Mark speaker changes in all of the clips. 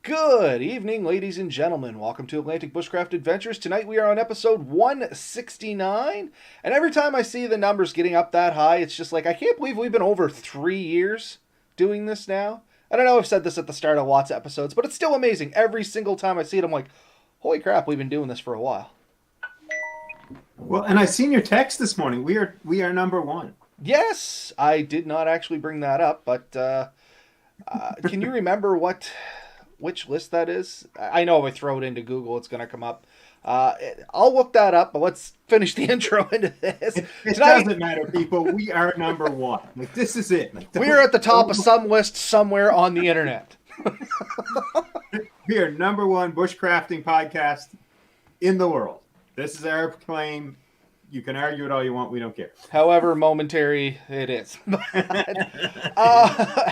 Speaker 1: Good evening, ladies and gentlemen. Welcome to Atlantic Bushcraft Adventures. Tonight we are on episode 169, and every time I see the numbers getting up that high, it's just like, I can't believe we've been over 3 years doing this now. I don't know if I've said this at the start of lots of episodes, but it's still amazing. Every single time I see it, I'm like, holy crap, we've been doing this for a while.
Speaker 2: Well, and I seen your text this morning. We are number one.
Speaker 1: Yes, I did not actually bring that up, but can you remember which list that is? I know if I throw it into Google, it's going to come up. I'll look that up, but let's finish the intro into this.
Speaker 2: It doesn't matter, people. We are number one. Like, this is it. Like,
Speaker 1: we're at the top of some list somewhere on the internet.
Speaker 2: We are number one bushcrafting podcast in the world. This is our claim. You can argue it all you want. We don't care.
Speaker 1: However momentary it is.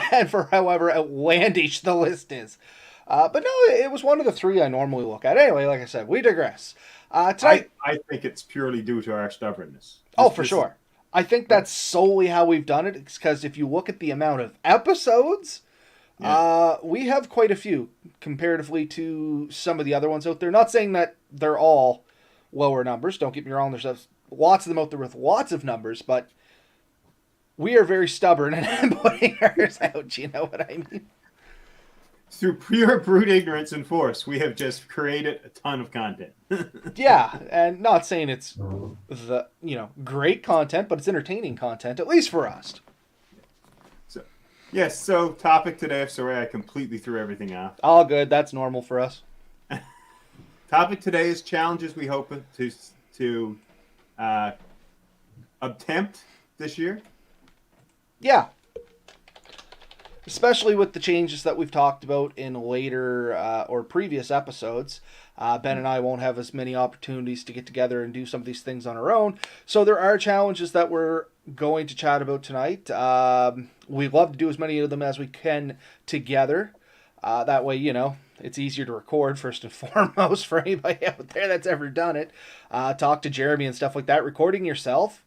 Speaker 1: And for however outlandish the list is. But no, it was one of the three I normally look at. Anyway, like I said, we digress. Tonight,
Speaker 2: I think it's purely due to our stubbornness.
Speaker 1: For sure. I think that's solely how we've done it. It's because if you look at the amount of episodes, we have quite a few comparatively to some of the other ones out there. Not saying that they're all lower numbers. Don't get me wrong. There's lots of them out there with lots of numbers, but we are very stubborn in putting ours out. You know what I mean?
Speaker 2: Through pure brute ignorance and force, we have just created a ton of content.
Speaker 1: Yeah, and not saying it's the great content, but it's entertaining content, at least for us.
Speaker 2: So topic today. I'm sorry, I completely threw everything off.
Speaker 1: All good. That's normal for us.
Speaker 2: Topic today is challenges we hope to attempt this year.
Speaker 1: Yeah. Especially with the changes that we've talked about in later or previous episodes. Ben and I won't have as many opportunities to get together and do some of these things on our own. So there are challenges that we're going to chat about tonight. We love to do as many of them as we can together. That way, it's easier to record first and foremost for anybody out there that's ever done it. Talk to Jeremy and stuff like that. Recording yourself,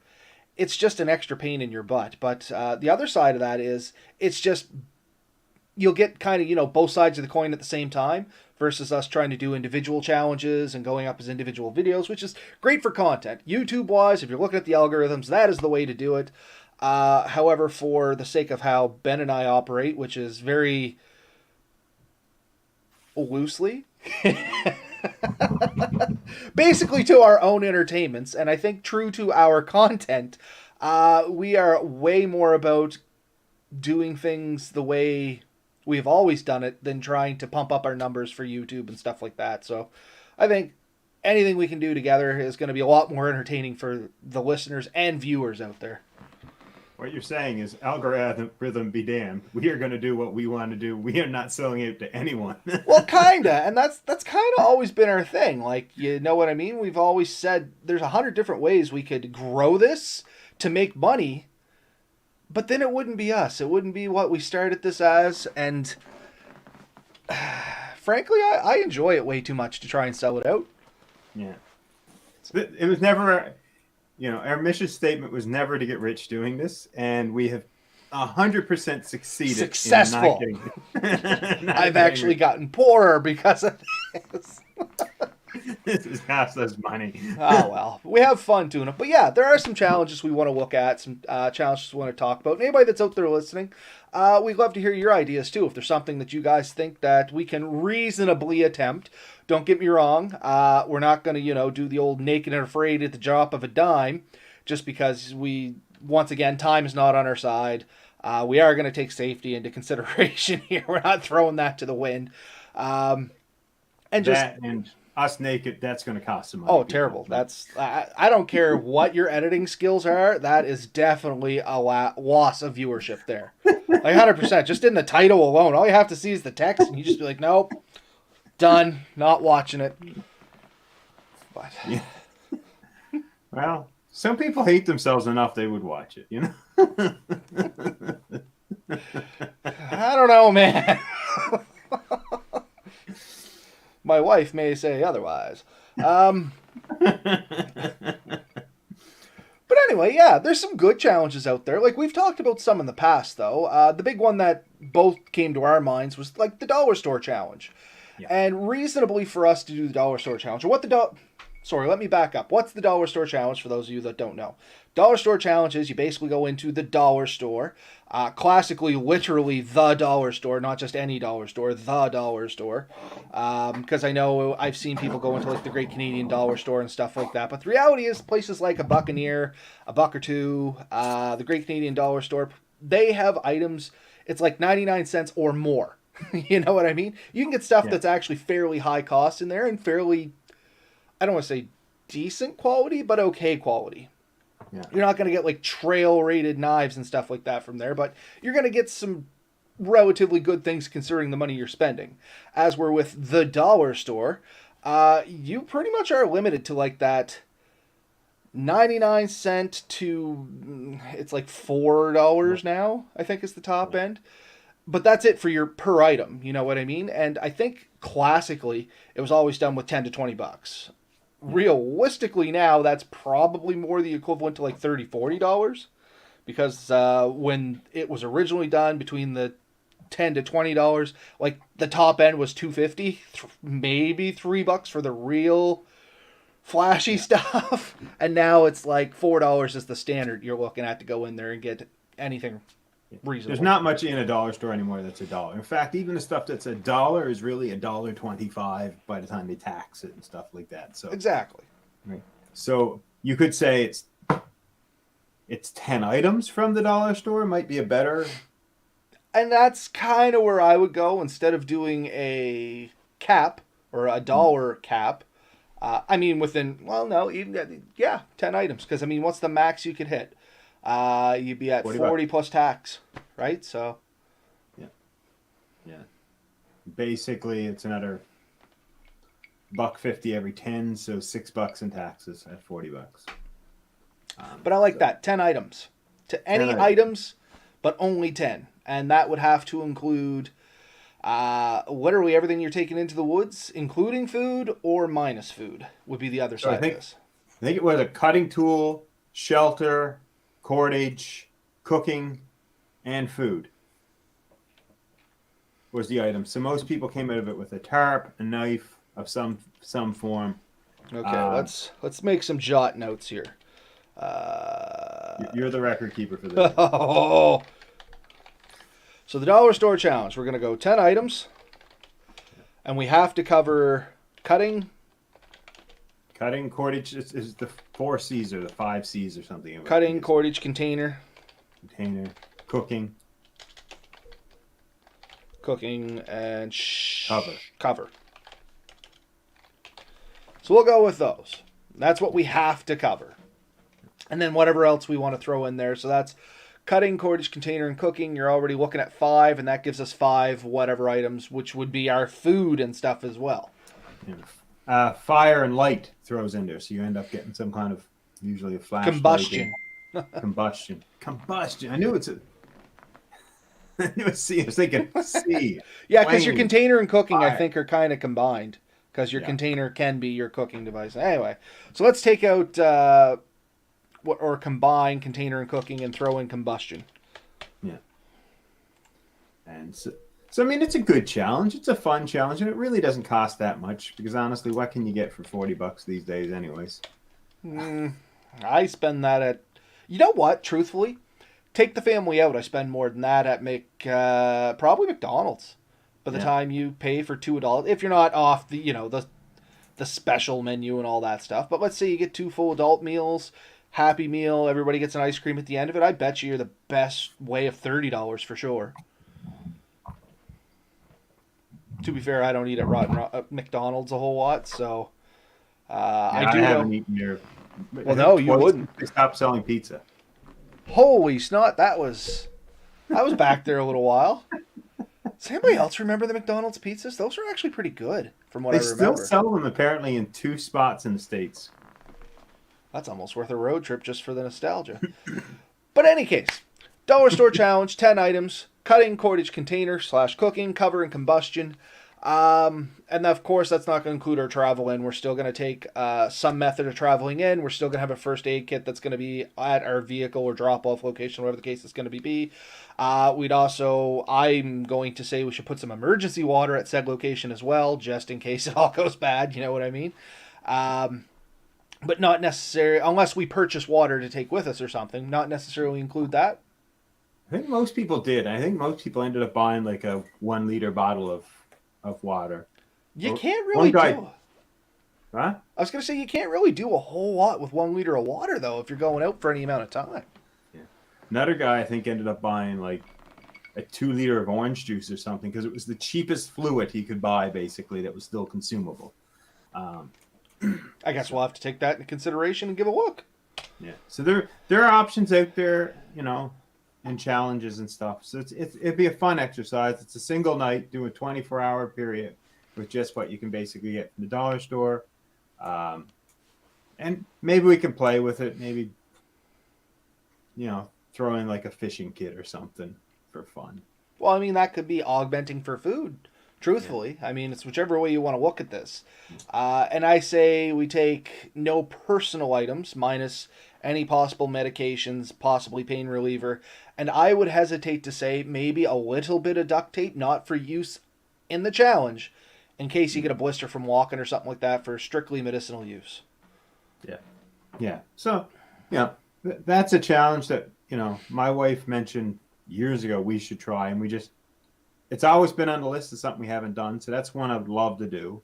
Speaker 1: it's just an extra pain in your butt. But the other side of that is it's just you'll get kind of, both sides of the coin at the same time versus us trying to do individual challenges and going up as individual videos, which is great for content. YouTube-wise, if you're looking at the algorithms, that is the way to do it. However, for the sake of how Ben and I operate, which is very loosely, basically to our own entertainments, and I think true to our content, we are way more about doing things the way we've always done it than trying to pump up our numbers for YouTube and stuff like that. So I think anything we can do together is going to be a lot more entertaining for the listeners and viewers out there.
Speaker 2: What you're saying is algorithm be damned. We are going to do what we want to do. We are not selling it to anyone.
Speaker 1: Well, kinda, and that's kind of always been our thing. Like, you know what I mean? We've always said there's 100 different ways we could grow this to make money, but then it wouldn't be us. It wouldn't be what we started this as, and frankly, I enjoy it way too much to try and sell it out.
Speaker 2: Yeah. It was never... our mission statement was never to get rich doing this, and we have 100% succeeded.
Speaker 1: Successful.
Speaker 2: In not
Speaker 1: I've actually gotten poorer because of this.
Speaker 2: This is cost us money.
Speaker 1: Oh, well. We have fun doing it. But yeah, there are some challenges we want to look at, some challenges we want to talk about. And anybody that's out there listening, we'd love to hear your ideas too. If there's something that you guys think that we can reasonably attempt. Don't get me wrong. We're not going to, do the old naked and afraid at the drop of a dime just because once again, time is not on our side. We are going to take safety into consideration here. We're not throwing that to the wind. And
Speaker 2: us naked, that's going to cost some money.
Speaker 1: Oh, terrible. I don't care what your editing skills are. That is definitely a loss of viewership there. Like 100%. Just in the title alone. All you have to see is the text and you just be like, nope, done, not watching it. But
Speaker 2: yeah. Well, some people hate themselves enough they would watch it,
Speaker 1: I don't know, man. My wife may say otherwise. But anyway, yeah, there's some good challenges out there. Like, we've talked about some in the past, though. The big one that both came to our minds was, like, the dollar store challenge. And reasonably for us to do the dollar store challenge. Or what the Sorry, let me back up. What's the dollar store challenge for those of you that don't know? Dollar store challenge is you basically go into the dollar store, classically, literally the dollar store, not just any dollar store, the dollar store. Because I know I've seen people go into like the Great Canadian Dollar Store and stuff like that. But the reality is places like a Buccaneer, a Buck or Two, the Great Canadian Dollar Store, they have items, it's like 99 cents or more. You know what I mean? You can get stuff that's actually fairly high cost in there and fairly, I don't want to say decent quality, but okay quality. Yeah. You're not going to get like trail rated knives and stuff like that from there, but you're going to get some relatively good things considering the money you're spending. As we're with the dollar store, you pretty much are limited to like that 99 cent to, it's like $4 now, I think is the top end. But that's it for your per item, you know what I mean? And I think classically it was always done with 10 to 20 bucks. Realistically now, that's probably more the equivalent to like $30, $40. Because when it was originally done between the $10 to $20, like the top end was $2.50, maybe $3 for the real flashy stuff. And now it's like $4 is the standard you're looking at to go in there and get anything reasonable.
Speaker 2: There's not much in a dollar store anymore that's $1. In fact, even the stuff that's $1 is really $1.25 by the time they tax it and stuff like that. So
Speaker 1: exactly.
Speaker 2: Right. So you could say it's 10 items from the dollar store might be a better.
Speaker 1: And that's kind of where I would go instead of doing a cap or a dollar cap. I mean, within, well, no, even, 10 items. Because, I mean, what's the max you could hit? You'd be at 40 plus tax, right? So,
Speaker 2: yeah. Basically, it's another $1.50 every 10, so $6 in taxes at $40.
Speaker 1: But I like that 10 items to any items, but only 10, and that would have to include literally everything you're taking into the woods, including food or minus food would be the other side of this.
Speaker 2: I think it was a cutting tool, shelter, cordage, cooking, and food was the item. So most people came out of it with a tarp, a knife of some form.
Speaker 1: Okay, let's make some jot notes here.
Speaker 2: You're the record keeper for this.
Speaker 1: Oh. So the dollar store challenge, we're going to go 10 items, and we have to cover cutting.
Speaker 2: Cutting, cordage is the 4 C's or the 5 C's or something.
Speaker 1: Cutting, cordage, container.
Speaker 2: Cooking.
Speaker 1: Cooking, and
Speaker 2: cover.
Speaker 1: So we'll go with those. That's what we have to cover. And then whatever else we want to throw in there. So that's cutting, cordage, container, and cooking. You're already looking at 5, and that gives us 5 whatever items, which would be our food and stuff as well.
Speaker 2: Yeah. Fire and light throws in there, so you end up getting some kind of, usually a flash.
Speaker 1: Combustion.
Speaker 2: Combustion. I knew it's a... I knew it's C. I was thinking C.
Speaker 1: Yeah, because your container and cooking, I think, are kind of combined. Because your container can be your cooking device. Anyway, so let's take out... or combine container and cooking and throw in combustion.
Speaker 2: Yeah. And so I mean, it's a good challenge. It's a fun challenge, and it really doesn't cost that much because honestly, what can you get for $40 these days, anyways?
Speaker 1: I spend that at, you know what? Truthfully, take the family out. I spend more than that at probably McDonald's. By the time you pay for $2, if you're not off the special menu and all that stuff. But let's say you get 2 full adult meals. Happy Meal, everybody gets an ice cream at the end of it. I bet you're the best way of $30 for sure. To be fair, I don't eat at McDonald's a whole lot, so I
Speaker 2: haven't eaten there.
Speaker 1: Well, no, you wouldn't.
Speaker 2: They stopped selling pizza.
Speaker 1: Holy snot! I was back there a little while. Does anybody else remember the McDonald's pizzas? Those are actually pretty good, from what I remember.
Speaker 2: They still sell them apparently in 2 spots in the States.
Speaker 1: That's almost worth a road trip just for the nostalgia. But in any case, dollar store challenge, 10 items, cutting, cordage, container / cooking, cover, and combustion. And of course, that's not going to include our travel in. We're still going to take some method of traveling in. We're still going to have a first aid kit that's going to be at our vehicle or drop off location, whatever the case is going to be. We'd also, I'm going to say we should put some emergency water at said location as well, just in case it all goes bad. You know what I mean? But not necessary unless we purchase water to take with us or something. Not necessarily include that.
Speaker 2: I think most people did. I think most people ended up buying like a 1 liter bottle of water.
Speaker 1: You
Speaker 2: Or-
Speaker 1: can't
Speaker 2: one
Speaker 1: really
Speaker 2: guy-
Speaker 1: do.
Speaker 2: Huh?
Speaker 1: I was going to say you can't really do a whole lot with 1 liter of water though if you're going out for any amount of time.
Speaker 2: Yeah. Another guy I think ended up buying like a 2 liter of orange juice or something because it was the cheapest fluid he could buy basically that was still consumable.
Speaker 1: I guess we'll have to take that into consideration and give a look.
Speaker 2: Yeah. So there are options out there, you know, and challenges and stuff. So it'd be a fun exercise. It's a single night, do a 24-hour period with just what you can basically get from the dollar store. And maybe we can play with it. Maybe, you know, throw in like a fishing kit or something for fun.
Speaker 1: Well, I mean, that could be augmenting for food, truthfully. Yeah. I mean, it's whichever way you want to look at this. And I say we take no personal items, minus any possible medications, possibly pain reliever. And I would hesitate to say maybe a little bit of duct tape, not for use in the challenge, in case you get a blister from walking or something like that, for strictly medicinal use.
Speaker 2: Yeah. Yeah. So, yeah, that's a challenge that, you know, my wife mentioned years ago we should try, and it's always been on the list of something we haven't done. So that's one I'd love to do.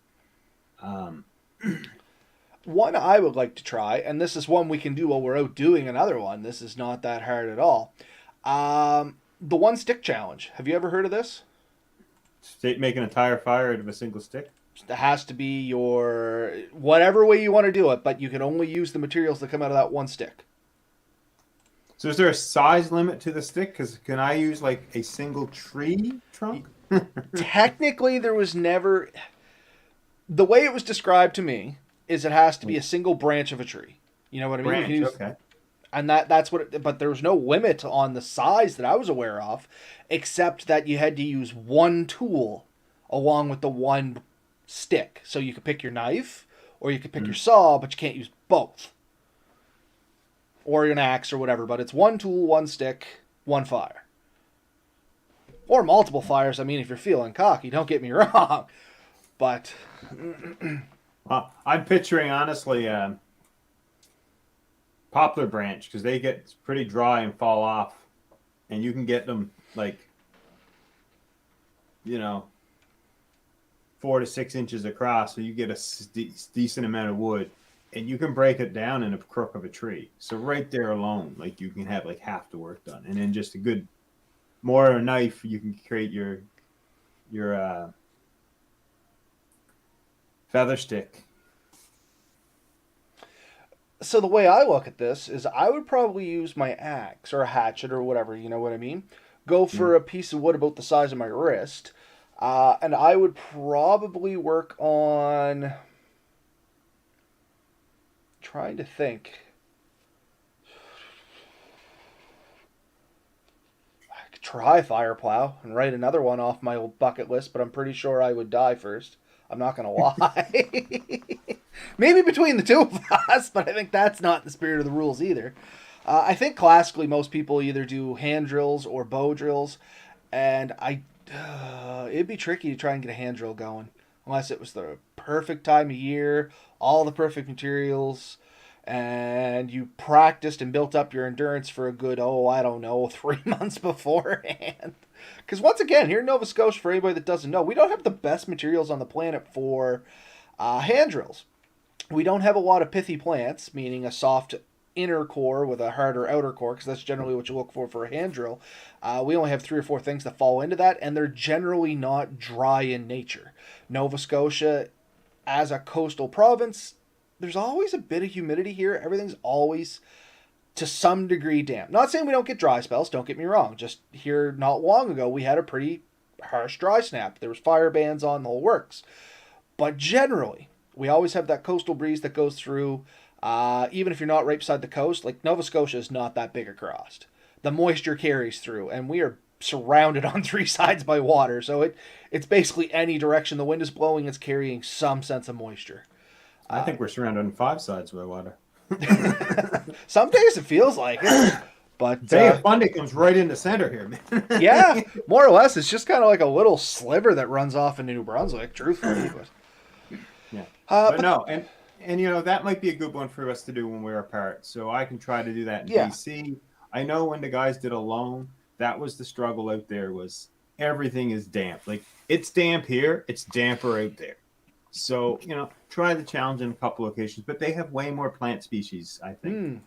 Speaker 1: One I would like to try, and this is one we can do while we're out doing another one. This is not that hard at all. The one stick challenge. Have you ever heard of this?
Speaker 2: Making a tire fire out of a single stick?
Speaker 1: It has to be your whatever way you want to do it, but you can only use the materials that come out of that one stick.
Speaker 2: So is there a size limit to the stick? Because can I use like a single tree trunk?
Speaker 1: Technically, there was never... The way it was described to me is it has to be a single branch of a tree. You know what I mean?
Speaker 2: Branch,
Speaker 1: you can use,
Speaker 2: okay.
Speaker 1: And that's what it, but there was no limit on the size that I was aware of, except that you had to use one tool along with the one stick. So you could pick your knife or you could pick your saw, but you can't use both. Or an axe or whatever, but it's one tool, one stick, one fire. Or multiple fires, I mean, if you're feeling cocky, don't get me wrong. But...
Speaker 2: I'm picturing, honestly, poplar branch, because they get pretty dry and fall off. And you can get them, like, you know, 4 to 6 inches across, so you get a decent amount of wood. And you can break it down in a crook of a tree. So right there alone, like you can have like half the work done. And then just a good, more a knife, you can create your feather stick.
Speaker 1: So the way I look at this is I would probably use my axe or a hatchet or whatever, you know what I mean? Go for a piece of wood about the size of my wrist. And I would probably work on... Trying to think. I could try fire plow and write another one off my old bucket list, but I'm pretty sure I would die first. I'm not going to lie. Maybe between the two of us, but I think that's not the spirit of the rules either. I think classically most people either do hand drills or bow drills, and it'd be tricky to try and get a hand drill going. Unless it was the perfect time of year, all the perfect materials, and you practiced and built up your endurance for a good, 3 months beforehand. Because once again, here in Nova Scotia, for anybody that doesn't know, we don't have the best materials on the planet for hand drills. We don't have a lot of pithy plants, meaning a soft inner core with a harder outer core, because that's generally what you look for a hand drill. We only have 3 or 4 things that fall into that, and they're generally not dry in nature. Nova Scotia, as a coastal province, there's always a bit of humidity here. Everything's always, to some degree, damp. Not saying we don't get dry spells, don't get me wrong. Just here not long ago, we had a pretty harsh dry snap. There was fire bans on, the whole works. But generally, we always have that coastal breeze that goes through. Even if you're not right beside the coast, like Nova Scotia is not that big across. The moisture carries through, and we are surrounded on three sides by water. So it's basically any direction the wind is blowing, it's carrying some sense of moisture.
Speaker 2: I think we're surrounded on 5 sides by water.
Speaker 1: Some days it feels like it. But
Speaker 2: Bay of Fundy comes right in the center here, man.
Speaker 1: Yeah, more or less. It's just kind of like a little sliver that runs off into New Brunswick, truthfully. But,
Speaker 2: yeah. But no, and you know, that might be a good one for us to do when we're apart. So I can try to do that in BC. I know when the guys did Alone, that was the struggle out there, was everything is damp. Like, it's damp here, it's damper out there. So, you know, try the challenge in a couple locations, but they have way more plant species, I think.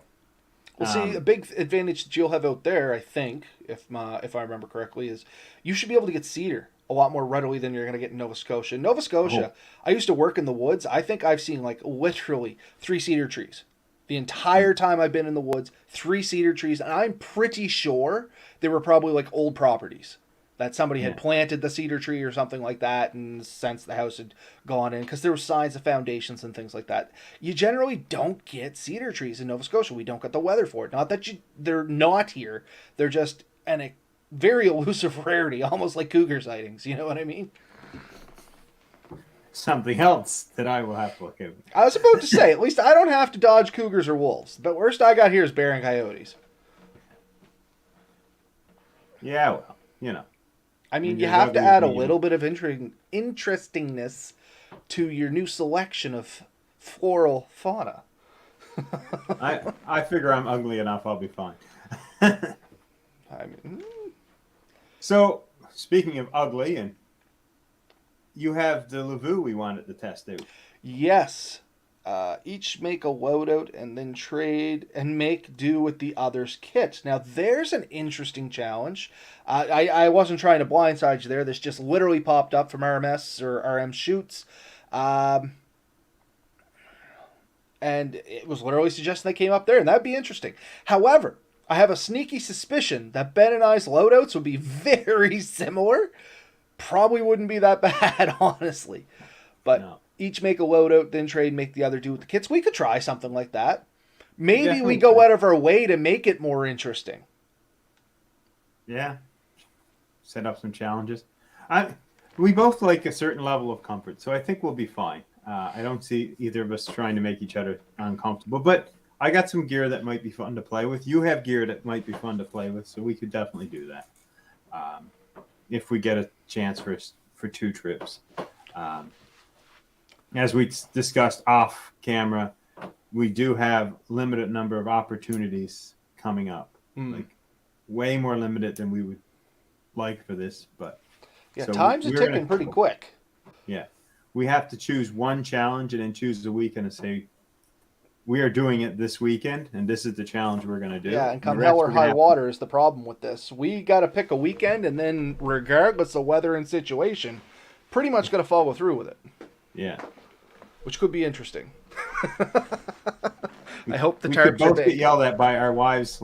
Speaker 1: Well, see, a big advantage that you'll have out there, I think, if I remember correctly, is you should be able to get cedar a lot more readily than you're going to get in Nova Scotia. In Nova Scotia, I used to work in the woods. I think I've seen, like, literally 3 cedar trees. The entire time I've been in the woods, 3 cedar trees, and I'm pretty sure they were probably, like, old properties that somebody had planted the cedar tree or something like that, and since the house had gone in, because there were signs of foundations and things like that. You generally don't get cedar trees in Nova Scotia. We don't get the weather for it. Not that they're not here. They're just a very elusive rarity, almost like cougar sightings. You know what I mean?
Speaker 2: Something else that I will have to look at.
Speaker 1: I was about to say, at least I don't have to dodge cougars or wolves. The worst I got here is bear and coyotes.
Speaker 2: Yeah, well, you know.
Speaker 1: I mean, you have to add a little bit of interestingness to your new selection of floral fauna.
Speaker 2: I figure I'm ugly enough, I'll be fine. So, speaking of ugly, and you have the lavvu we wanted to test out.
Speaker 1: Yes. Each make a loadout and then trade and make do with the other's kit. Now, there's an interesting challenge. I wasn't trying to blindside you there. This just literally popped up from RMS or RM Shoots. And it was literally suggesting they came up there, and that'd be interesting. However, I have a sneaky suspicion that Ben and I's loadouts would be very similar. Probably wouldn't be that bad, honestly. But... No. Each make a loadout, then trade, make the other do with the kits. We could try something like that. Maybe we go out of our way to make it more interesting.
Speaker 2: Yeah. Set up some challenges. We both like a certain level of comfort, so I think we'll be fine. I don't see either of us trying to make each other uncomfortable, but I got some gear that might be fun to play with. You have gear that might be fun to play with, so we could definitely do that if we get a chance for 2 trips. As we discussed off camera, we do have limited number of opportunities coming up. Like, way more limited than we would like for this, but
Speaker 1: yeah, so times are ticking pretty quick.
Speaker 2: Yeah, we have to choose one challenge and then choose the weekend and say we are doing it this weekend, and this is the challenge we're going to do.
Speaker 1: Yeah, and come hell or high water is the problem with this. We got to pick a weekend, and then regardless of weather and situation, pretty much got to follow through with it.
Speaker 2: Yeah.
Speaker 1: Which could be interesting. I hope the
Speaker 2: we
Speaker 1: tarps
Speaker 2: could both
Speaker 1: are big.
Speaker 2: Get yelled at by our wives /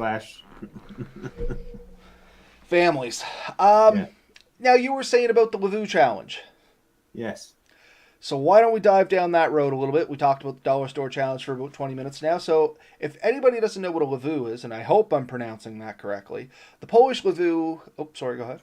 Speaker 1: families. Now, you were saying about the lavvu challenge.
Speaker 2: Yes.
Speaker 1: So why don't we dive down that road a little bit? We talked about the dollar store challenge for about 20 minutes now. So if anybody doesn't know what a lavvu is, and I hope I'm pronouncing that correctly, the Polish lavvu... Oh, sorry, go ahead.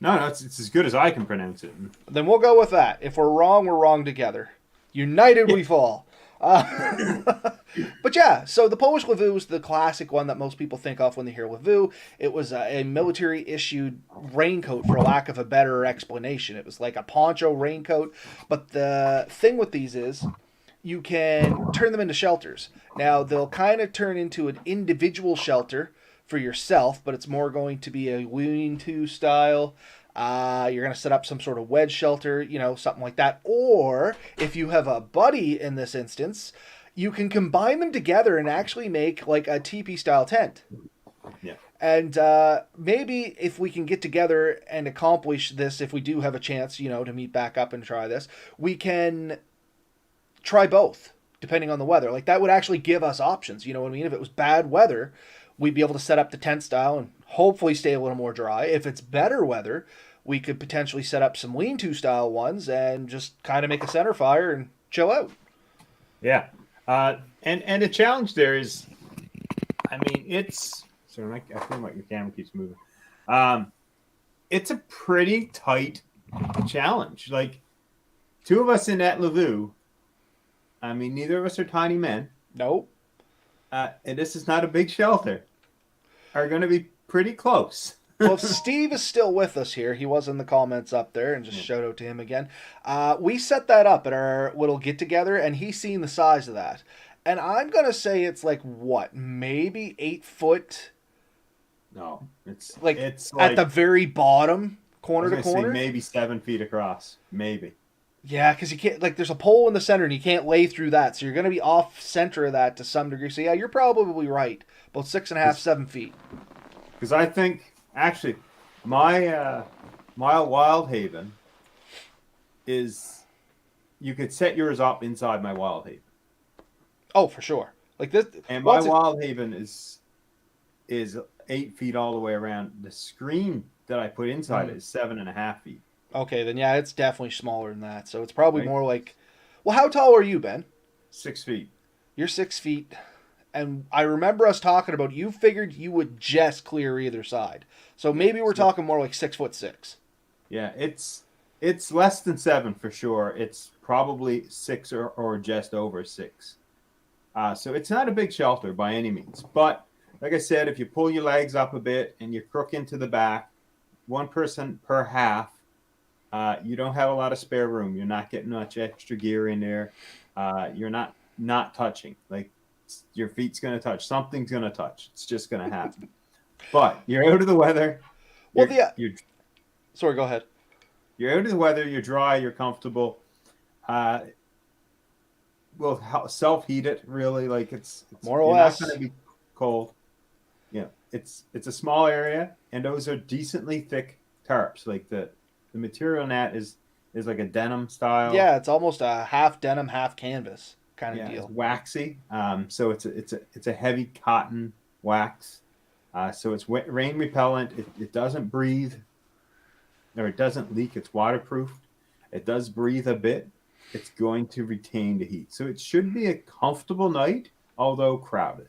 Speaker 2: No, it's as good as I can pronounce it.
Speaker 1: Then we'll go with that. If we're wrong together. United we fall. But yeah, so the Polish lavvu is the classic one that most people think of when they hear lavvu. It was a military-issued raincoat, for lack of a better explanation. It was like a poncho raincoat. But the thing with these is you can turn them into shelters. Now, they'll kind of turn into an individual shelter for yourself, but it's more going to be a lean-to style. You're going to set up some sort of wedge shelter, something like that. Or if you have a buddy in this instance, you can combine them together and actually make like a teepee style tent.
Speaker 2: Yeah.
Speaker 1: And maybe if we can get together and accomplish this, if we do have a chance, to meet back up and try this, we can try both depending on the weather. Like that would actually give us options. You know what I mean? If it was bad weather, we'd be able to set up the tent style and hopefully stay a little more dry. If it's better weather, we could potentially set up some lean-to style ones and just kind of make a center fire and chill out.
Speaker 2: Yeah. And the challenge there is, it's... Sorry, I feel like your camera keeps moving. it's a pretty tight challenge. Like, two of us in that lavvu, I mean, neither of us are tiny men.
Speaker 1: Nope.
Speaker 2: And this is not a big shelter, are going to be pretty close.
Speaker 1: Well, if Steve is still with us here, he was in the comments up there, and just shout out to him again. We set that up at our little get together, and he's seen the size of that. And I'm going to say it's like, what, maybe 8 foot?
Speaker 2: No, it's
Speaker 1: at the very bottom, corner to corner?
Speaker 2: Say maybe 7 feet across. Maybe.
Speaker 1: Yeah, because you can't, like, there's a pole in the center, and you can't lay through that, so you're going to be off center of that to some degree. So, yeah, you're probably right. About 6.5, 7 feet.
Speaker 2: Because I think, actually, my wild haven is, you could set yours up inside my wild haven.
Speaker 1: Oh, for sure. Like this,
Speaker 2: and my wild haven is 8 feet all the way around. The screen that I put inside it is 7.5 feet.
Speaker 1: Okay, then yeah, it's definitely smaller than that. So it's probably more like, well, how tall are you, Ben?
Speaker 2: 6 feet.
Speaker 1: You're 6 feet. And I remember us talking about, you figured you would just clear either side. So maybe we're talking more like 6'6".
Speaker 2: Yeah, it's less than 7 for sure. It's probably 6 or just over 6. So it's not a big shelter by any means. But like I said, if you pull your legs up a bit and you crook into the back, one person per half, you don't have a lot of spare room. You're not getting much extra gear in there. You're not touching. Like, your feet's going to touch. Something's going to touch. It's just going to happen. But you're out of the weather.
Speaker 1: Sorry, go ahead.
Speaker 2: You're out of the weather. You're dry. You're comfortable. We'll self-heat it, really. Like, it's
Speaker 1: more or less
Speaker 2: not going to be cold. Yeah, it's a small area, and those are decently thick tarps. Like, the material in that is like a denim style.
Speaker 1: Yeah, it's almost a half denim, half canvas kind of deal.
Speaker 2: It's waxy. So it's a heavy cotton wax. So it's rain repellent. It doesn't breathe, or it doesn't leak. It's waterproof. It does breathe a bit. It's going to retain the heat. So it should be a comfortable night, although crowded.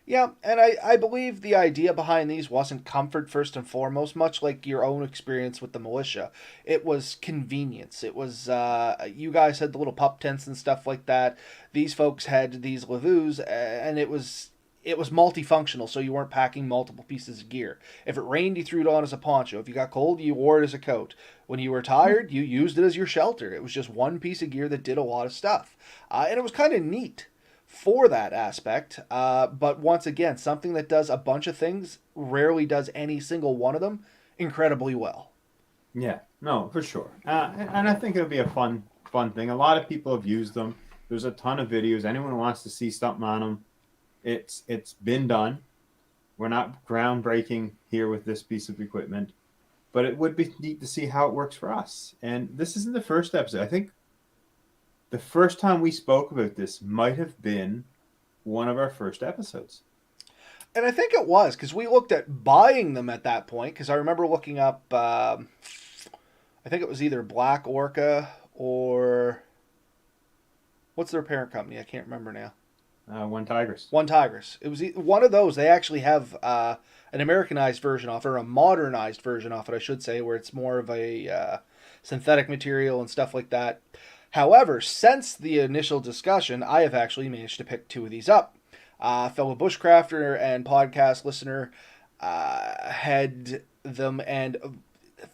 Speaker 1: Yeah, and I believe the idea behind these wasn't comfort first and foremost, much like your own experience with the militia. It was convenience. It was, you guys had the little pup tents and stuff like that. These folks had these lavvus, and it was multifunctional, so you weren't packing multiple pieces of gear. If it rained, you threw it on as a poncho. If you got cold, you wore it as a coat. When you were tired, you used it as your shelter. It was just one piece of gear that did a lot of stuff. And it was kind of neat for that aspect, but once again, something that does a bunch of things rarely does any single one of them incredibly well.
Speaker 2: Yeah, no, for sure. And I think it'll be a fun thing. A lot of people have used them. There's a ton of videos. Anyone who wants to see something on them, it's been done. We're not groundbreaking here with this piece of equipment, but it would be neat to see how it works for us. And this isn't the first episode. I think the first time we spoke about this might have been one of our first episodes.
Speaker 1: And I think it was, because we looked at buying them at that point, because I remember looking up, I think it was either Black Orca or, what's their parent company? I can't remember now.
Speaker 2: One Tigris.
Speaker 1: One Tigris. It was one of those. They actually have an Americanized version off, or a modernized version off it, I should say, where it's more of a synthetic material and stuff like that. However, since the initial discussion, I have actually managed to pick 2 of these up. Fellow bushcrafter and podcast listener had them, and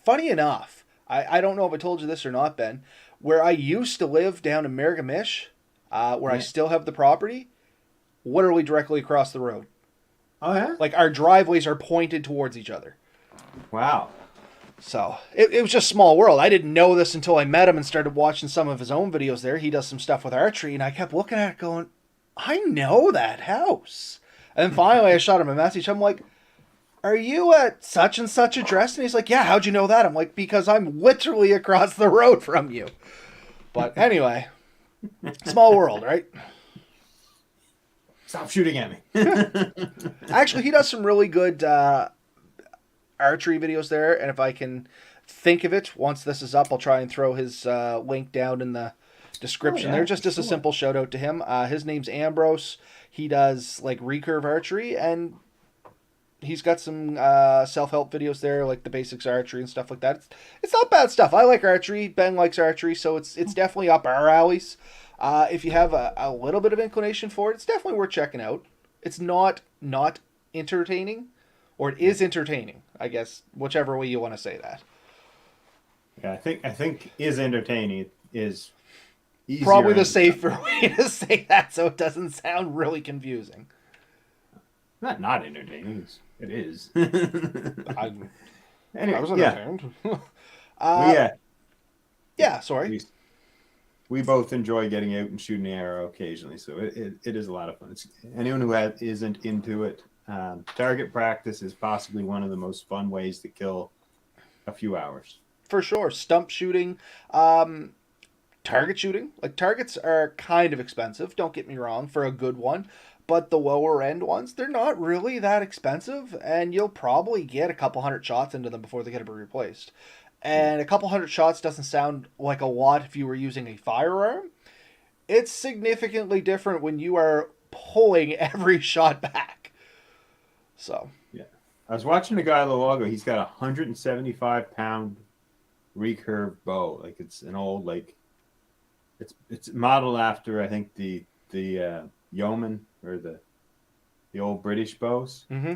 Speaker 1: funny enough, I don't know if I told you this or not, Ben, where I used to live down in Miragamish, where I still have the property, literally directly across the road.
Speaker 2: Oh, yeah?
Speaker 1: Like, our driveways are pointed towards each other.
Speaker 2: Wow.
Speaker 1: So, it was just small world. I didn't know this until I met him and started watching some of his own videos there. He does some stuff with archery, and I kept looking at it going, I know that house. And then finally I shot him a message. I'm like, are you at such and such address? And he's like, yeah, how'd you know that? I'm like, because I'm literally across the road from you. But anyway, small world, right?
Speaker 2: Stop shooting at me.
Speaker 1: Actually, he does some really good archery videos there, and if I can think of it once this is up, I'll try and throw his link down in the description there, just as a simple shout out to him. His name's Ambrose. He does like recurve archery, and He's got some self-help videos there, like the basics archery and stuff like that. It's not bad stuff. I like archery. Ben likes archery, so it's definitely up our alleys. If you have a little bit of inclination for it, it's definitely worth checking out. It's not entertaining, or it is entertaining, I guess, whichever way you want to say that.
Speaker 2: Yeah, I think is entertaining is easier.
Speaker 1: Probably the safer way to say that, so it doesn't sound really confusing.
Speaker 2: Not entertaining. It is.
Speaker 1: Anyway, I was entertained. Yeah, sorry.
Speaker 2: We both enjoy getting out and shooting the arrow occasionally, so it is a lot of fun. Anyone who isn't into it, target practice is possibly one of the most fun ways to kill a few hours.
Speaker 1: For sure. Stump shooting, target shooting. Like, targets are kind of expensive, don't get me wrong, for a good one. But the lower end ones, they're not really that expensive, and you'll probably get a couple hundred shots into them before they get to be replaced. And a couple hundred shots doesn't sound like a lot if you were using a firearm. It's significantly different when you are pulling every shot back. So.
Speaker 2: Yeah. I was watching a guy a while ago. He's got a 175-pound recurve bow. Like, it's an old, like, it's modeled after, I think, the yeoman or the old British bows.
Speaker 1: Mm-hmm.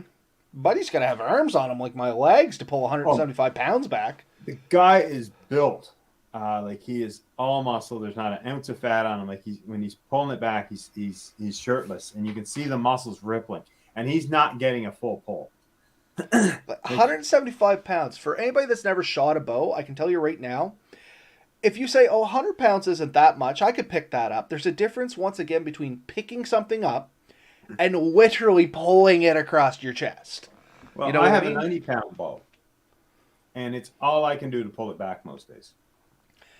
Speaker 1: Buddy's got to have arms on him like my legs to pull 175 pounds back.
Speaker 2: The guy is built like he is all muscle. There's not an ounce of fat on him. Like, when he's pulling it back, he's shirtless, and you can see the muscles rippling, and he's not getting a full pull.
Speaker 1: 175 pounds. For anybody that's never shot a bow, I can tell you right now, if you say, 100 pounds isn't that much, I could pick that up. There's a difference, once again, between picking something up and literally pulling it across your chest.
Speaker 2: Well, I have a 90-pound bow, and it's all I can do to pull it back most days.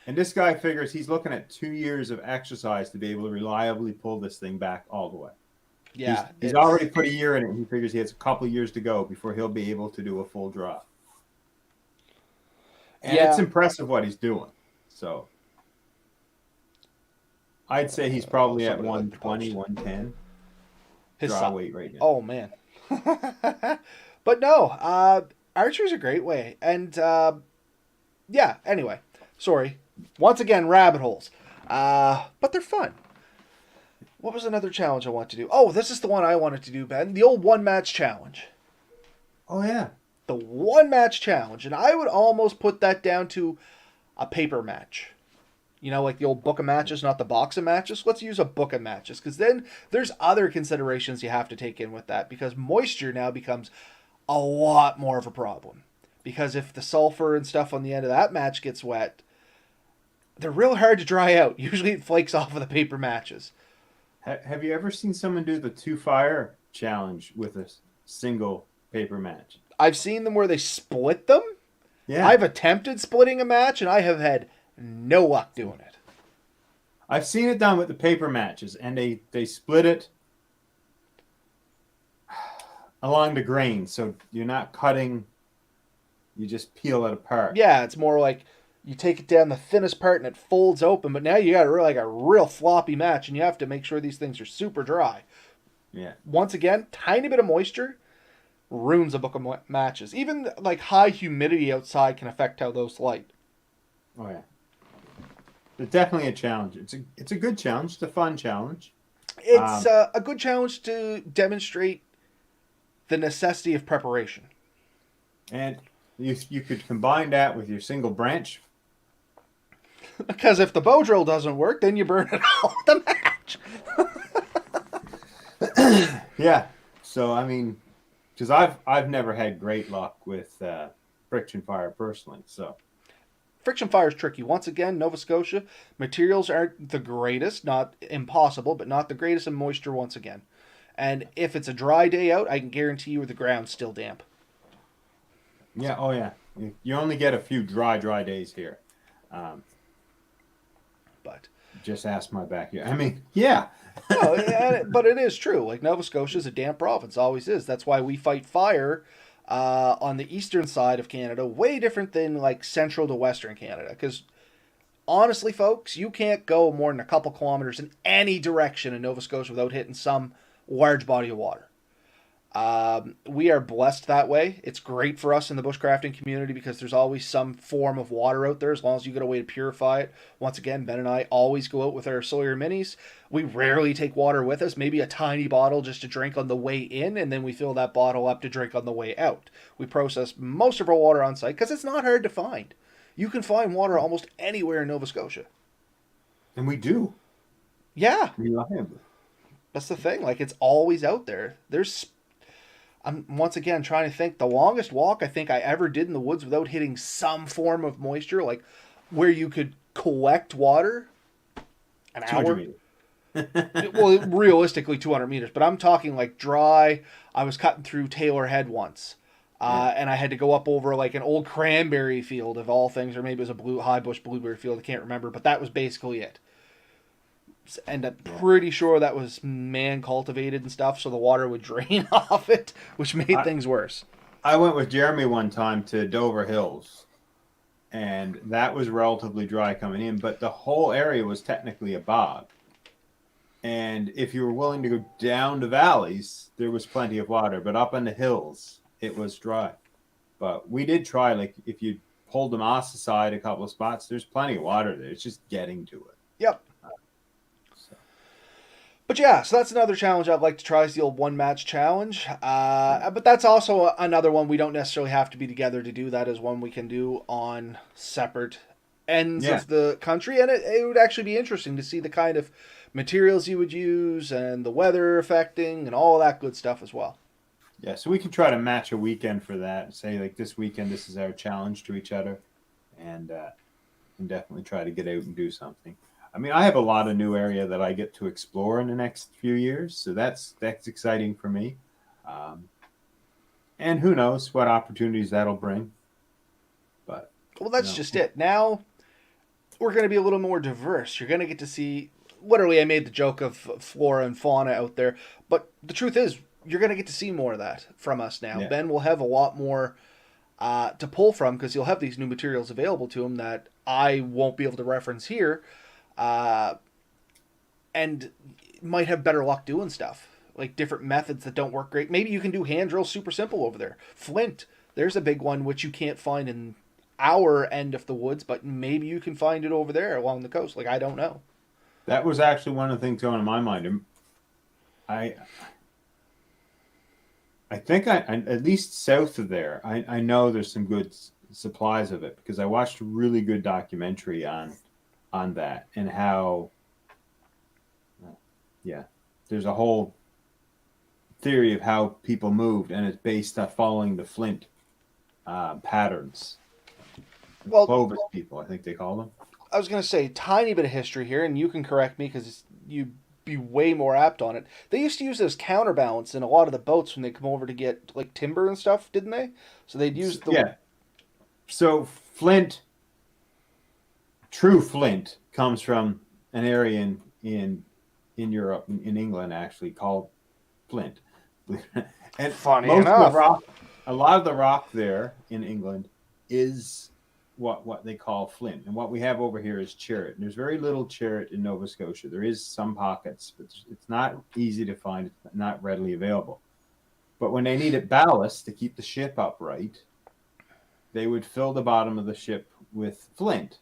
Speaker 2: And this guy figures he's looking at 2 years of exercise to be able to reliably pull this thing back all the way.
Speaker 1: Yeah.
Speaker 2: He's already put a year in it, and he figures he has a couple years to go before he'll be able to do a full draw. And it's impressive what he's doing. So I'd say he's probably at 120, 110 draw weight right now.
Speaker 1: Oh, man. But no, archery's a great way. And yeah, anyway, sorry. Once again, rabbit holes. But they're fun. What was another challenge I want to do? Oh, this is the one I wanted to do, Ben. The old one-match challenge.
Speaker 2: Oh, yeah.
Speaker 1: The one-match challenge. And I would almost put that down to a paper match. You know, like the old book of matches, not the box of matches. Let's use a book of matches, because then there's other considerations you have to take in with that, because moisture now becomes a lot more of a problem. Because if the sulfur and stuff on the end of that match gets wet, they're real hard to dry out. Usually it flakes off of the paper matches.
Speaker 2: Have you ever seen someone do the 2-fire challenge with a single paper match?
Speaker 1: I've seen them where they split them.
Speaker 2: Yeah.
Speaker 1: I've attempted splitting a match, and I have had no luck doing it.
Speaker 2: I've seen it done with the paper matches, and they split it along the grain, so you're not cutting, you just peel it apart.
Speaker 1: Yeah, it's more like you take it down the thinnest part and it folds open, but now you got a real floppy match, and you have to make sure these things are super dry.
Speaker 2: Yeah.
Speaker 1: Once again, tiny bit of moisture ruins a book of matches. Even like high humidity outside can affect how those light.
Speaker 2: Oh yeah. It's definitely a challenge. It's a good challenge. It's a fun challenge.
Speaker 1: It's a good challenge to demonstrate the necessity of preparation.
Speaker 2: And you could combine that with your single branch.
Speaker 1: Because if the bow drill doesn't work, then you burn it all with the match.
Speaker 2: Yeah. So I mean, because I've never had great luck with friction fire personally. So
Speaker 1: friction fire is tricky. Once again, Nova Scotia materials aren't the greatest, not impossible, but not the greatest in moisture. Once again, and if it's a dry day out, I can guarantee you the ground's still damp.
Speaker 2: Yeah. Oh yeah. You only get a few dry days here.
Speaker 1: But
Speaker 2: just ask my backyard. I mean, yeah.
Speaker 1: No, but it is true. Like, Nova Scotia is a damp province, always is. That's why we fight fire on the eastern side of Canada, way different than like central to western Canada. Because honestly, folks, you can't go more than a couple kilometers in any direction in Nova Scotia without hitting some large body of water. We are blessed that way. It's great for us in the bushcrafting community because there's always some form of water out there as long as you get a way to purify it. Once again, Ben and I always go out with our Sawyer minis. We rarely take water with us, maybe a tiny bottle just to drink on the way in, and then we fill that bottle up to drink on the way out. We process most of our water on site because it's not hard to find. You can find water almost anywhere in Nova Scotia.
Speaker 2: And we do.
Speaker 1: Yeah,
Speaker 2: Reliably.
Speaker 1: that's the thing. Like, it's always out there. I'm once again trying to think. The longest walk I think I ever did in the woods without hitting some form of moisture, like where you could collect water, an
Speaker 2: 200
Speaker 1: hour.
Speaker 2: meters.
Speaker 1: Well, realistically 200 meters, but I'm talking like dry. I was cutting through Taylor Head once, and I had to go up over like an old cranberry field of all things, or maybe it was a high bush blueberry field. I can't remember, but that was basically it. And I'm pretty sure that was man cultivated and stuff, so the water would drain off it, which made things worse.
Speaker 2: I went with Jeremy one time to Dover Hills, and that was relatively dry coming in, but the whole area was technically a bog. And if you were willing to go down the valleys, there was plenty of water, but up on the hills, it was dry. But we did try, like, if you pulled the moss aside a couple of spots, there's plenty of water there. It's just getting to it.
Speaker 1: Yep. But yeah, so that's another challenge I'd like to try is the old one match challenge. But that's also another one we don't necessarily have to be together to do. That is one we can do on separate ends of the country. And it would actually be interesting to see the kind of materials you would use and the weather affecting and all that good stuff as well.
Speaker 2: Yeah, so we can try to match a weekend for that. Say, like, this weekend, this is our challenge to each other. And definitely try to get out and do something. I mean, I have a lot of new area that I get to explore in the next few years, so that's exciting for me. And who knows what opportunities that'll bring. But
Speaker 1: that's just it. Now we're going to be a little more diverse. You're going to get to see. Literally, I made the joke of flora and fauna out there, but the truth is, you're going to get to see more of that from us now.
Speaker 2: Yeah.
Speaker 1: Ben will have a lot more to pull from because he'll have these new materials available to him that I won't be able to reference here. And might have better luck doing stuff like different methods that don't work great. Maybe you can do hand drills super simple over there. Flint, there's a big one which you can't find in our end of the woods, but maybe you can find it over there along the coast. Like, I don't know.
Speaker 2: That was actually one of the things going in my mind. I think I at least south of there, I know there's some good supplies of it because I watched a really good documentary on that and how there's a whole theory of how people moved, and it's based on following the Flint patterns.
Speaker 1: Well,
Speaker 2: Clovis people, I think they call them.
Speaker 1: I was going to say tiny bit of history here, and you can correct me because you'd be way more apt on it. They used to use it as counterbalance in a lot of the boats when they come over to get like timber and stuff, didn't they? So they'd use the
Speaker 2: So Flint, true Flint, comes from an area in Europe, in England, actually called Flint. And
Speaker 1: funny enough,
Speaker 2: a lot of the rock there in England is what they call flint, and what we have over here is chert. And there's very little chert in Nova Scotia. There is some pockets, but it's not easy to find. It's not readily available. But when they needed ballast to keep the ship upright, they would fill the bottom of the ship with flint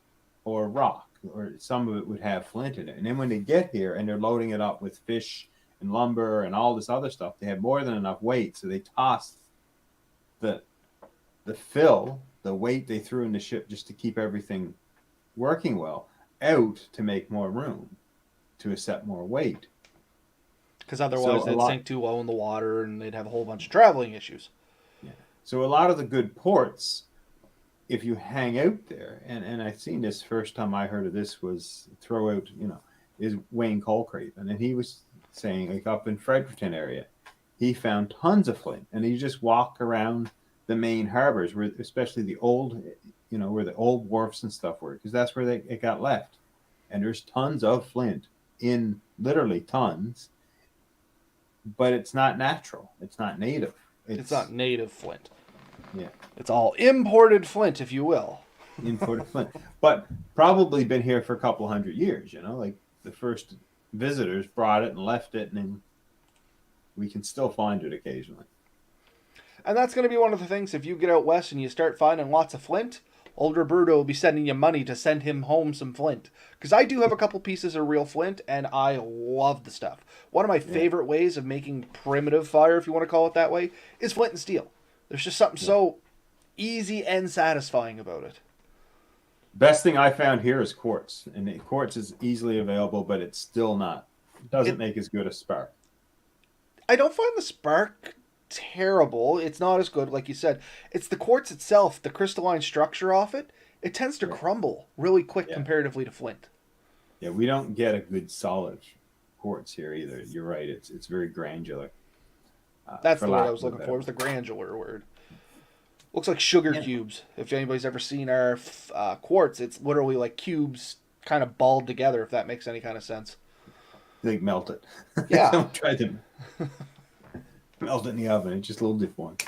Speaker 2: or rock, or some of it would have flint in it. And then when they get here and they're loading it up with fish and lumber and all this other stuff, they have more than enough weight, so they tossed the fill, the weight they threw in the ship just to keep everything working well, out to make more room, to accept more weight.
Speaker 1: Because otherwise they'd sink too low in the water and they'd have a whole bunch of traveling issues.
Speaker 2: Yeah. So a lot of the good ports, if you hang out there, and I've seen this first time I heard of this was is Wayne Colcrate. And then he was saying, like, up in Fredericton area, he found tons of flint, and he just walk around the main harbors, where especially the old, where the old wharfs and stuff were, because that's where it got left. And there's tons of flint, in literally tons, but it's not natural. It's not native.
Speaker 1: It's not native flint.
Speaker 2: Yeah.
Speaker 1: It's all imported flint, if you will.
Speaker 2: Imported flint. But probably been here for a couple hundred years, like the first visitors brought it and left it, and then we can still find it occasionally.
Speaker 1: And that's going to be one of the things, if you get out west and you start finding lots of flint, old Roberto will be sending you money to send him home some flint. Because I do have a couple pieces of real flint, and I love the stuff. One of my favorite ways of making primitive fire, if you want to call it that way, is flint and steel. There's just something so easy and satisfying about it.
Speaker 2: Best thing I found here is quartz, and quartz is easily available, but it's still not. It doesn't make as good a spark.
Speaker 1: I don't find the spark terrible. It's not as good, like you said. It's the quartz itself, the crystalline structure of it. It tends to crumble really quick comparatively to flint.
Speaker 2: Yeah, we don't get a good solid quartz here either. You're right. It's very granular.
Speaker 1: That's the word I was looking for. It was the granular word. Looks like sugar cubes. If anybody's ever seen our quartz, it's literally like cubes kind of balled together, if that makes any kind of sense.
Speaker 2: They melt it.
Speaker 1: Yeah.
Speaker 2: Someone tried to melt it in the oven. It's just a little deformed.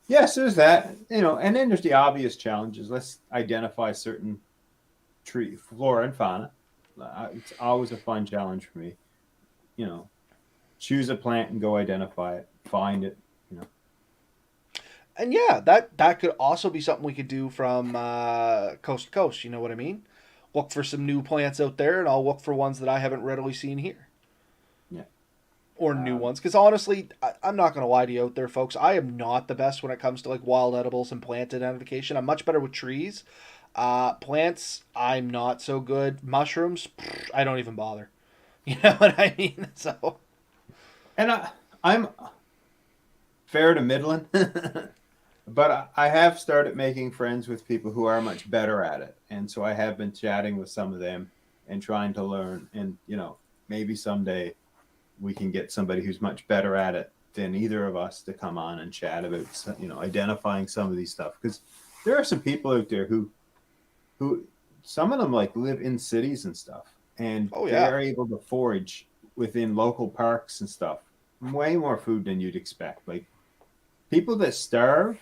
Speaker 2: Yes, there's that. And then there's the obvious challenges. Let's identify certain tree flora and fauna. It's always a fun challenge for me. Choose a plant and go identify it, find it.
Speaker 1: And yeah, that could also be something we could do from coast to coast. You know what I mean? Look for some new plants out there, and I'll look for ones that I haven't readily seen here.
Speaker 2: Yeah.
Speaker 1: Or new ones. Because honestly, I'm not going to lie to you out there, folks. I am not the best when it comes to like wild edibles and plant identification. I'm much better with trees. Plants, I'm not so good. Mushrooms, I don't even bother. You know what I mean? So.
Speaker 2: And I'm fair to middling. But I have started making friends with people who are much better at it. And so I have been chatting with some of them and trying to learn. And, maybe someday we can get somebody who's much better at it than either of us to come on and chat about, identifying some of these stuff. Because there are some people out there who some of them like live in cities and stuff. And they are able to forage within local parks and stuff. Way more food than you'd expect. Like people that starve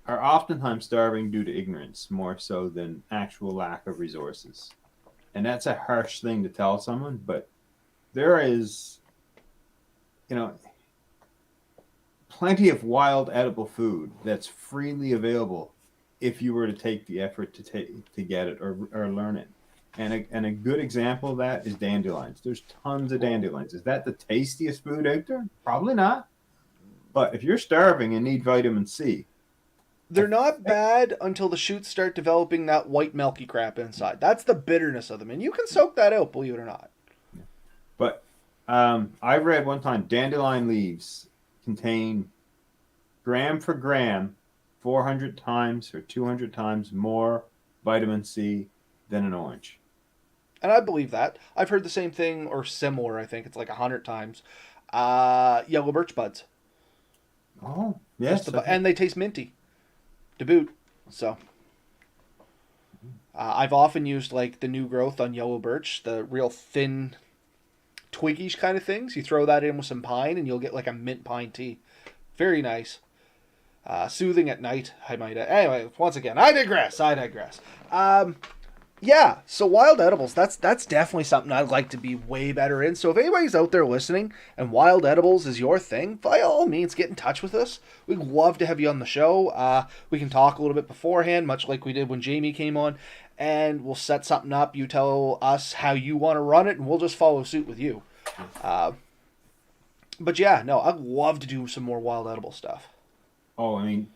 Speaker 2: are oftentimes starving due to ignorance more so than actual lack of resources. And that's a harsh thing to tell someone, but there is, plenty of wild edible food that's freely available if you were to take the effort to get it or learn it. And a good example of that is dandelions. There's tons of dandelions. Is that the tastiest food out there? Probably not. But if you're starving and need vitamin C,
Speaker 1: they're not bad until the shoots start developing that white milky crap inside. That's the bitterness of them. And you can soak that out, believe it or not.
Speaker 2: But I read one time dandelion leaves contain gram for gram 400 times or 200 times more vitamin C than an orange.
Speaker 1: And I believe that. I've heard the same thing or similar. I think it's like 100 times. Yellow birch buds.
Speaker 2: Oh, yes.
Speaker 1: And they taste minty to boot. So I've often used like the new growth on yellow birch, the real thin twiggish kind of things. You throw that in with some pine and you'll get like a mint pine tea. Very nice. Soothing at night, I might add. Anyway, once again, I digress. Yeah, so wild edibles, that's definitely something I'd like to be way better in. So if anybody's out there listening and wild edibles is your thing, by all means, get in touch with us. We'd love to have you on the show. We can talk a little bit beforehand, much like we did when Jamie came on, and we'll set something up. You tell us how you want to run it, and we'll just follow suit with you. But yeah, no, I'd love to do some more wild edible stuff.
Speaker 2: Oh, I mean,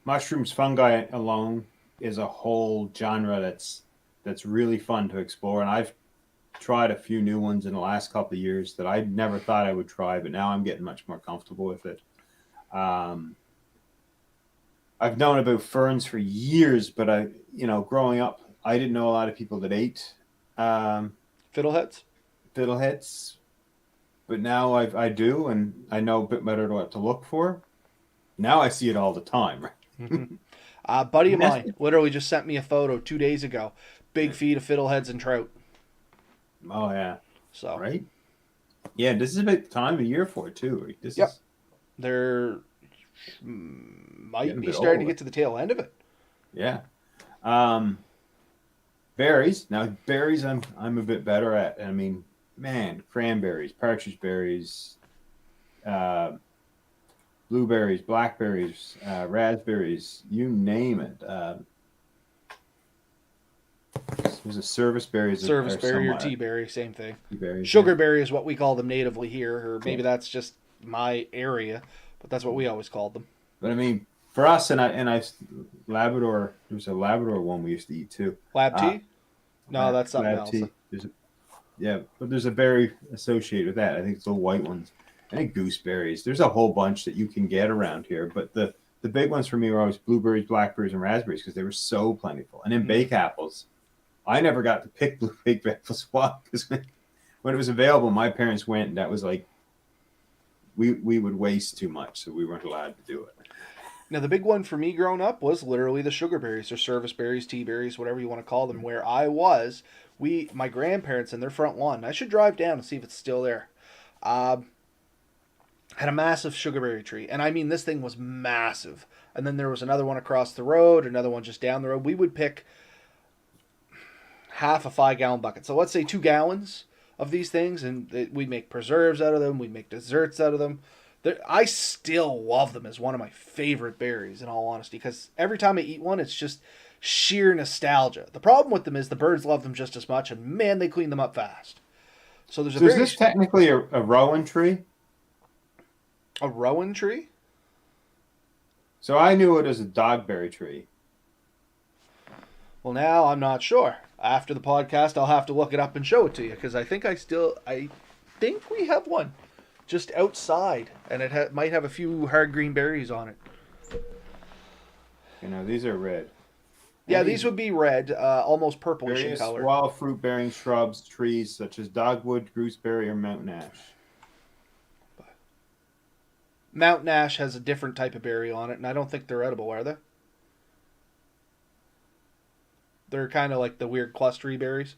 Speaker 2: mushrooms, fungi alone is a whole genre that's really fun to explore. And I've tried a few new ones in the last couple of years that I never thought I would try, but now I'm getting much more comfortable with it. I've known about ferns for years, but growing up, I didn't know a lot of people that ate
Speaker 1: Fiddleheads,
Speaker 2: but now I do, and I know a bit better what to look for. Now I see it all the time.
Speaker 1: Mm-hmm. A buddy of mine literally just sent me a photo 2 days ago. Big feed of fiddleheads and trout.
Speaker 2: Oh, yeah.
Speaker 1: So
Speaker 2: right? Yeah, this is about the time of year for it, too.
Speaker 1: They're might be starting to get to the tail end of it.
Speaker 2: Yeah. Berries. Now, berries I'm a bit better at. I mean, man, cranberries, partridge berries, blueberries, blackberries, raspberries, you name it. There's a service berries
Speaker 1: Service
Speaker 2: are
Speaker 1: berry or
Speaker 2: somewhat
Speaker 1: tea berry, same thing.
Speaker 2: berries.
Speaker 1: Sugar berry is what we call them natively here, or maybe
Speaker 2: Yeah.
Speaker 1: that's just my area, but that's what we always called them.
Speaker 2: But I mean, for us, and I Labrador. There was a Labrador one we used to eat too.
Speaker 1: Lab
Speaker 2: Uh,
Speaker 1: tea? No, that's something
Speaker 2: lab
Speaker 1: else.
Speaker 2: tea. Yeah, but there's a berry associated with that. I think it's the white ones. I think gooseberries. There's a whole bunch that you can get around here, but the big ones for me were always blueberries, blackberries, and raspberries because they were so plentiful. And then bake apples. I never got to pick blue baked apples because when it was available, my parents went, and that was like we would waste too much, so we weren't allowed to do it.
Speaker 1: Now, the big one for me growing up was literally the sugar berries or service berries, tea berries, whatever you want to call them. Where I was, my grandparents in their front lawn, I should drive down and see if it's still there, had a massive sugarberry tree. And I mean, this thing was massive. And then there was another one across the road, another one just down the road. We would pick half a 5-gallon bucket. So let's say 2 gallons of these things, and we'd make preserves out of them. We'd make desserts out of them. I still love them as one of my favorite berries, in all honesty, because every time I eat one, it's just sheer nostalgia. The problem with them is the birds love them just as much, and man, they clean them up fast. So there's a
Speaker 2: is this technically a rowan tree?
Speaker 1: A rowan tree?
Speaker 2: So I knew it as a dogberry tree.
Speaker 1: Well, now I'm not sure. After the podcast, I'll have to look it up and show it to you, because I think we have one just outside, and it might have a few hard green berries on it.
Speaker 2: You know, these are red.
Speaker 1: Yeah, these would be red, almost purplish in color.
Speaker 2: Wild fruit-bearing shrubs, trees such as dogwood, gooseberry, or mountain ash.
Speaker 1: Mountain ash has a different type of berry on it, and I don't think they're edible, are they? They're kind of like the weird clustery berries.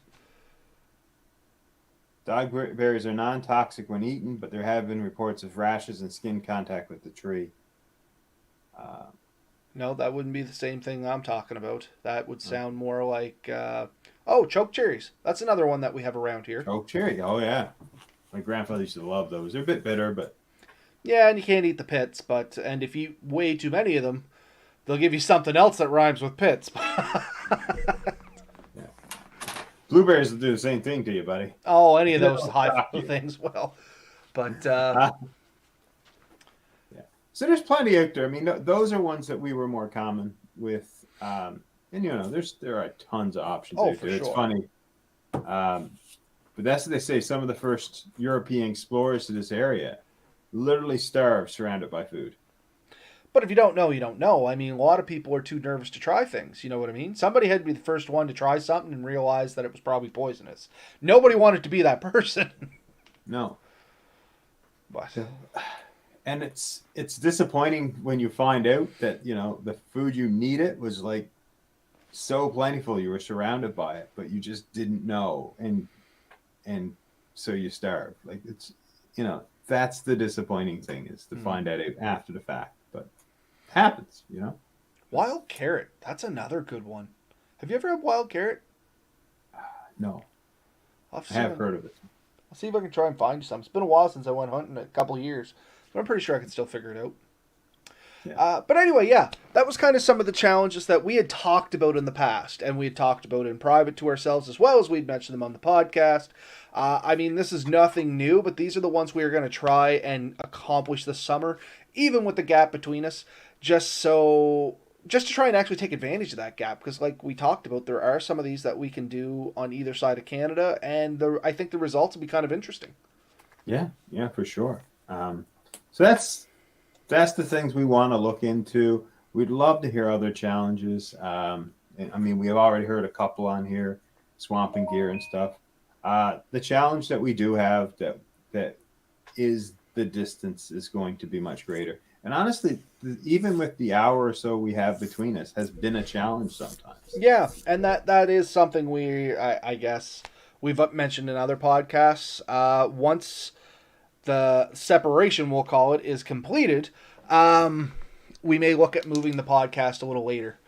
Speaker 2: Dogberries are non-toxic when eaten, but there have been reports of rashes and skin contact with the tree.
Speaker 1: No, that wouldn't be the same thing I'm talking about. That would sound more like... choke cherries. That's another one that we have around here.
Speaker 2: Choke cherry, oh yeah. My grandfather used to love those. They're a bit bitter, but...
Speaker 1: Yeah, and you can't eat the pits, and if you eat way too many of them, they'll give you something else that rhymes with pits.
Speaker 2: Yeah. Blueberries will do the same thing to you, buddy.
Speaker 1: Oh, any of those high things will. But...
Speaker 2: yeah. So there's plenty out there. I mean, those are ones that we were more common with. And, you know, there are tons of options out there. It's funny. But that's what they say. Some of the first European explorers to this area literally starved surrounded by food.
Speaker 1: But if you don't know, you don't know. I mean, a lot of people are too nervous to try things. You know what I mean? Somebody had to be the first one to try something and realize that it was probably poisonous. Nobody wanted to be that person.
Speaker 2: No.
Speaker 1: But...
Speaker 2: And it's disappointing when you find out that, you know, the food you needed was like so plentiful, you were surrounded by it, but you just didn't know, and so you starved. Like, it's, you know, that's the disappointing thing, is to find out after the fact, but it happens, you know.
Speaker 1: Wild carrot, that's another good one. Have you ever had wild carrot?
Speaker 2: No, I have heard of it.
Speaker 1: I'll see if I can try and find you some. It's been a while since I went hunting, a couple of years. But I'm pretty sure I can still figure it out. Yeah. But anyway, yeah, that was kind of some of the challenges that we had talked about in the past, and we had talked about in private to ourselves, as well as we'd mentioned them on the podcast. I mean, this is nothing new, but these are the ones we are going to try and accomplish this summer, even with the gap between us, just to try and actually take advantage of that gap, because like we talked about, there are some of these that we can do on either side of Canada, and I think the results will be kind of interesting.
Speaker 2: Yeah, for sure. So that's the things we want to look into. We'd love to hear other challenges. I mean, we have already heard a couple on here, swamping gear and stuff. The challenge that we do have that is the distance is going to be much greater. And honestly, even with the hour or so we have between us, has been a challenge sometimes.
Speaker 1: Yeah, and that is something I guess we've mentioned in other podcasts. Once the separation, we'll call it, is completed, we may look at moving the podcast a little later,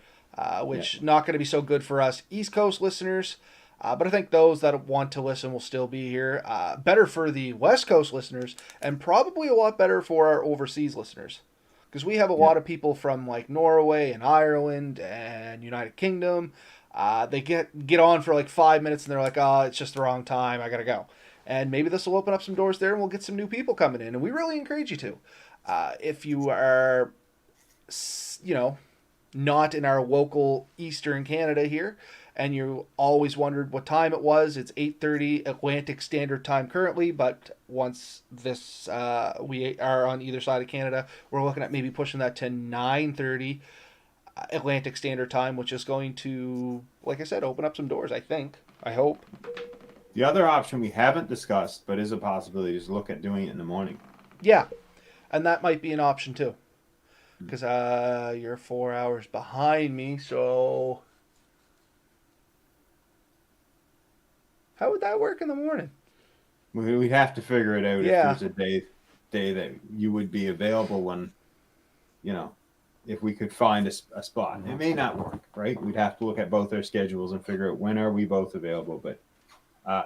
Speaker 1: which not going to be so good for us East Coast listeners, but I think those that want to listen will still be here. Better for the West Coast listeners, and probably a lot better for our overseas listeners. because we have a lot of people from like Norway and Ireland and United Kingdom. They get on for like 5 minutes and they're like, oh, it's just the wrong time. I gotta go. And maybe this will open up some doors there, and we'll get some new people coming in. And we really encourage you to. If you are, not in our local Eastern Canada here, and you always wondered what time it was, it's 8:30 Atlantic Standard Time currently, but once this we are on either side of Canada, we're looking at maybe pushing that to 9:30 Atlantic Standard Time, which is going to, like I said, open up some doors, I hope.
Speaker 2: The other option we haven't discussed, but is a possibility, is look at doing it in the morning.
Speaker 1: Yeah, and that might be an option too. Because you're 4 hours behind me, so how would that work in the morning?
Speaker 2: We'd have to figure it out
Speaker 1: Yeah.
Speaker 2: if there's a day that you would be available when, if we could find a spot. It may not work, right? We'd have to look at both our schedules and figure out when are we both available. But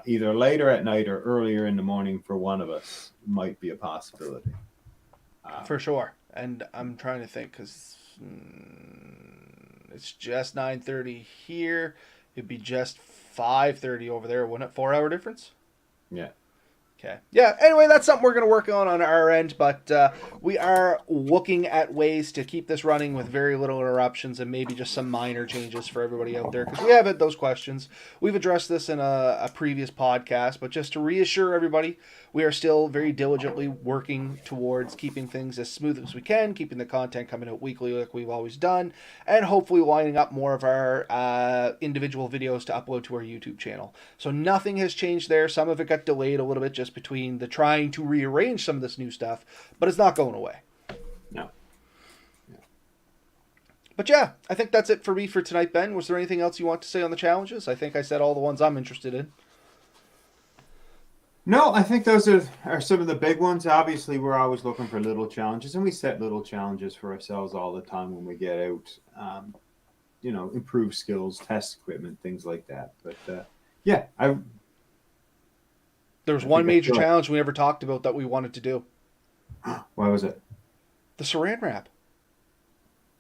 Speaker 2: either later at night or earlier in the morning for one of us might be a possibility.
Speaker 1: For sure. And I'm trying to think, because it's just 9:30 here. It'd be just 5:30 over there, wouldn't it? 4 hour difference?
Speaker 2: Yeah.
Speaker 1: Okay. Yeah, anyway, that's something we're going to work on our end, but we are looking at ways to keep this running with very little interruptions and maybe just some minor changes for everybody out there, because we have had those questions. We've addressed this in a previous podcast, but just to reassure everybody, we are still very diligently working towards keeping things as smooth as we can, keeping the content coming out weekly like we've always done, and hopefully lining up more of our individual videos to upload to our YouTube channel. So nothing has changed there. Some of it got delayed a little bit just between the trying to rearrange some of this new stuff, but it's not going away.
Speaker 2: No.
Speaker 1: But yeah, I think that's it for me for tonight, Ben. Was there anything else you want to say on the challenges? I think I said all the ones I'm interested in.
Speaker 2: No, I think those are some of the big ones. Obviously, we're always looking for little challenges, and we set little challenges for ourselves all the time when we get out. Improve skills, test equipment, things like that. But yeah,
Speaker 1: There was one major challenge we never talked about that we wanted to do.
Speaker 2: What was it?
Speaker 1: The saran wrap.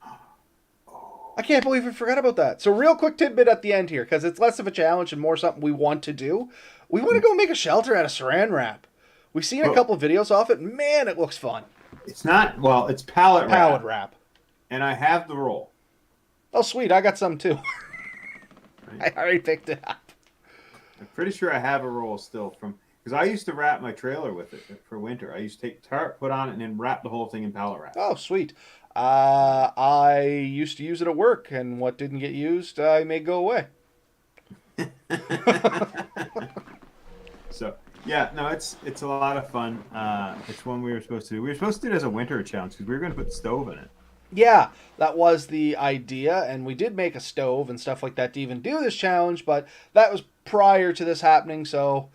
Speaker 1: I can't believe we forgot about that. So real quick tidbit at the end here, because it's less of a challenge and more something we want to do. We want to go make a shelter out of saran wrap. We've seen a couple of videos off it. Man, it looks fun.
Speaker 2: It's not, well, it's pallet wrap.
Speaker 1: Pallet wrap.
Speaker 2: And I have the roll.
Speaker 1: Oh, sweet. I got some too. Right. I already picked it up.
Speaker 2: I'm pretty sure I have a roll still because I used to wrap my trailer with it for winter. I used to take tarp, put on it, and then wrap the whole thing in pallet wrap.
Speaker 1: Oh, sweet. I used to use it at work, and what didn't get used, I made go away.
Speaker 2: So, yeah, no, it's a lot of fun. It's one we were supposed to do. We were supposed to do it as a winter challenge because we were going to put the stove in it.
Speaker 1: Yeah, that was the idea, and we did make a stove and stuff like that to even do this challenge, but that was prior to this happening, so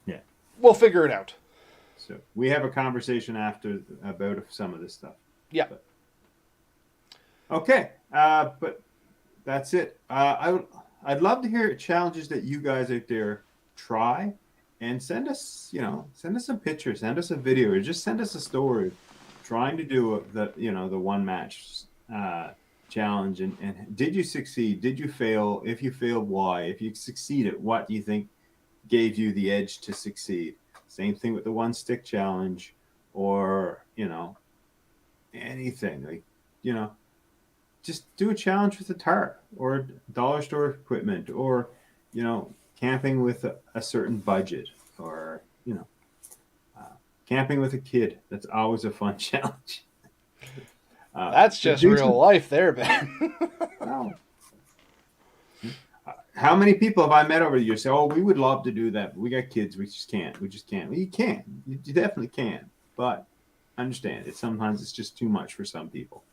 Speaker 2: yeah,
Speaker 1: we'll figure it out.
Speaker 2: So we have a conversation after about some of this stuff.
Speaker 1: Yeah.
Speaker 2: But, okay, but that's it. I'd love to hear challenges that you guys out there try, and send us some pictures, send us a video, or just send us a story trying to do the one match challenge, and did you succeed? Did you fail? If you failed, why? If you succeeded, what do you think gave you the edge to succeed? Same thing with the one stick challenge, or anything like just do a challenge with a tarp or dollar store equipment, or camping with a certain budget, or camping with a kid. That's always a fun challenge.
Speaker 1: That's just real life there, Ben.
Speaker 2: Wow. How many people have I met over the years say, oh, we would love to do that, but we got kids, we just can't. Well, you can. You definitely can. But understand it. Sometimes it's just too much for some people.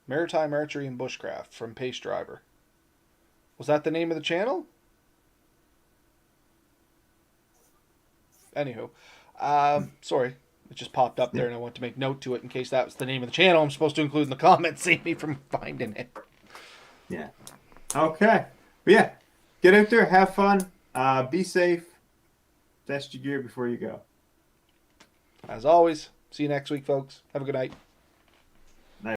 Speaker 1: Maritime Archery and Bushcraft from Pace Driver. Was that the name of the channel? Anywho. Sorry, it just popped up there, and I want to make note to it in case that was the name of the channel I'm supposed to include in the comments. Save me from finding it.
Speaker 2: Yeah. Okay. But yeah, get out there, have fun, be safe, test your gear before you go.
Speaker 1: As always, see you next week, folks. Have a good night.